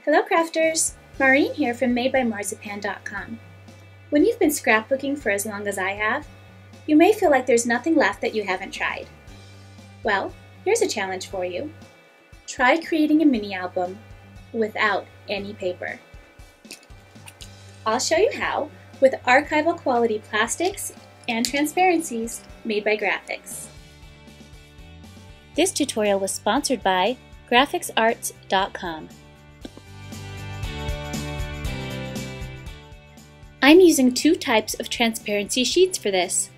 Hello crafters! Maureen here from MadeByMarzipan.com. When you've been scrapbooking for as long as I have, you may feel like there's nothing left that you haven't tried. Well, here's a challenge for you. Try creating a mini album without any paper. I'll show you how with archival quality plastics and transparencies made by Grafix. This tutorial was sponsored by GrafixArts.com. I'm using two types of transparency sheets for this.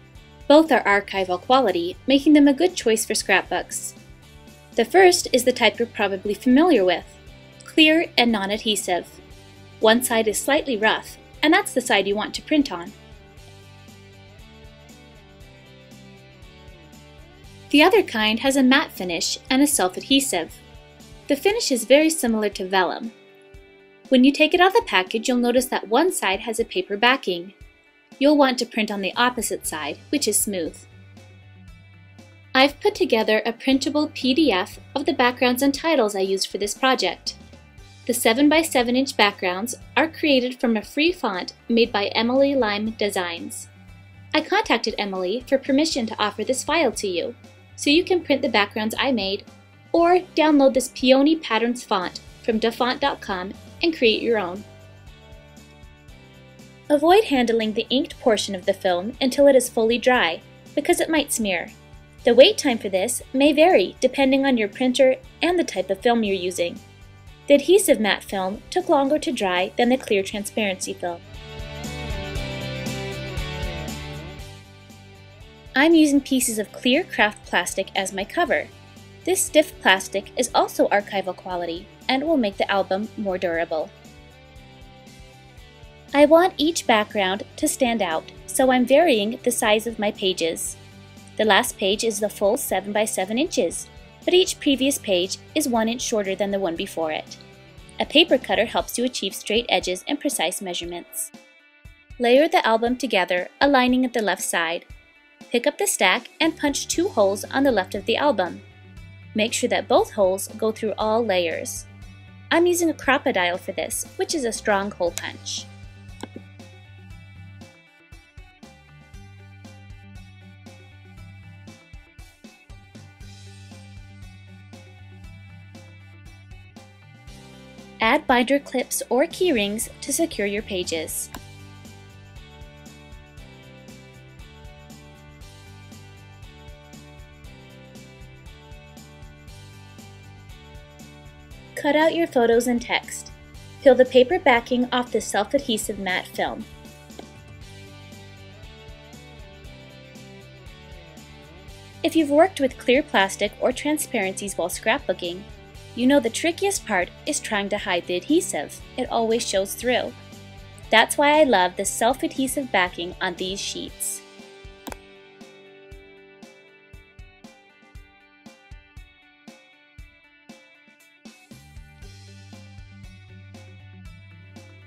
Both are archival quality, making them a good choice for scrapbooks. The first is the type you're probably familiar with, clear and non-adhesive. One side is slightly rough, and that's the side you want to print on. The other kind has a matte finish and is self-adhesive. The finish is very similar to vellum. When you take it out of the package, you'll notice that one side has a paper backing. You'll want to print on the opposite side, which is smooth. I've put together a printable PDF of the backgrounds and titles I used for this project. The 7x7 inch backgrounds are created from a free font made by Emily Lime Designs. I contacted Emily for permission to offer this file to you, so you can print the backgrounds I made, or download this Peony Patterns font from dafont.com and create your own. Avoid handling the inked portion of the film until it is fully dry, because it might smear. The wait time for this may vary depending on your printer and the type of film you're using. The adhesive matte film took longer to dry than the clear transparency film. I'm using pieces of clear craft plastic as my cover. This stiff plastic is also archival quality and will make the album more durable. I want each background to stand out, so I'm varying the size of my pages. The last page is the full 7x7 inches, but each previous page is 1 inch shorter than the one before it. A paper cutter helps you achieve straight edges and precise measurements. Layer the album together, aligning at the left side. Pick up the stack and punch 2 holes on the left of the album. Make sure that both holes go through all layers. I'm using a crocodile for this, which is a strong hole punch. Add binder clips or key rings to secure your pages. Cut out your photos and text. Peel the paper backing off the self-adhesive matte film. If you've worked with clear plastic or transparencies while scrapbooking, you know the trickiest part is trying to hide the adhesive. It always shows through. That's why I love the self-adhesive backing on these sheets.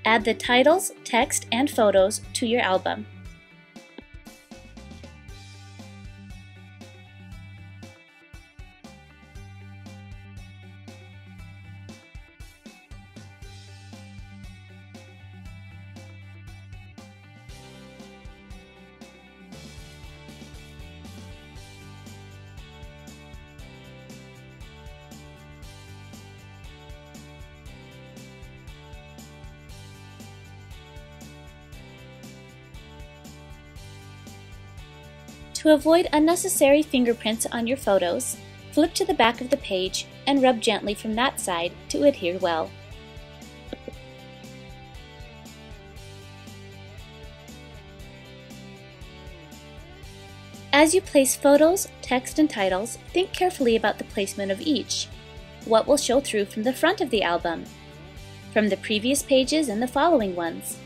Add the titles, text, and photos to your album. To avoid unnecessary fingerprints on your photos, flip to the back of the page and rub gently from that side to adhere well. As you place photos, text, and titles, think carefully about the placement of each. What will show through from the front of the album? From the previous pages and the following ones?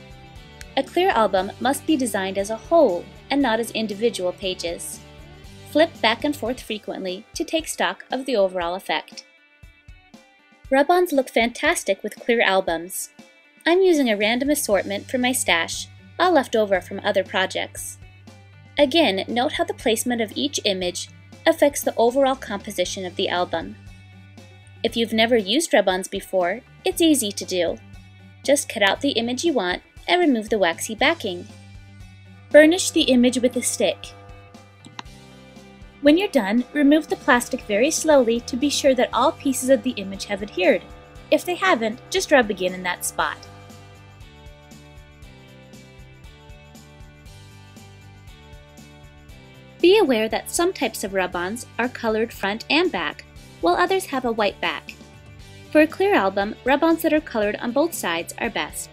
A clear album must be designed as a whole and not as individual pages. Flip back and forth frequently to take stock of the overall effect. Rub-ons look fantastic with clear albums. I'm using a random assortment for my stash, all left over from other projects. Again, note how the placement of each image affects the overall composition of the album. If you've never used rub-onz before, It's easy to do. Just cut out the image you want and remove the waxy backing. Burnish the image with a stick. When you're done, remove the plastic very slowly to be sure that all pieces of the image have adhered. If they haven't, just rub again in that spot. Be aware that some types of rub-ons are colored front and back, while others have a white back. For a clear album, rub-ons that are colored on both sides are best.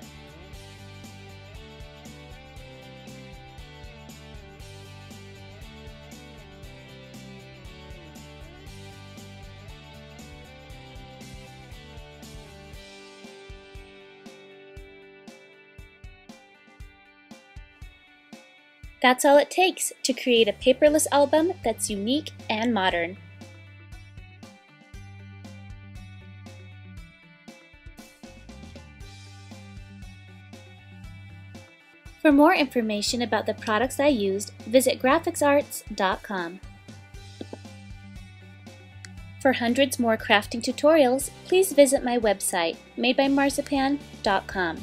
That's all it takes to create a paperless album that's unique and modern. For more information about the products I used, visit grafixarts.com. For hundreds more crafting tutorials, please visit my website, madebymarzipan.com.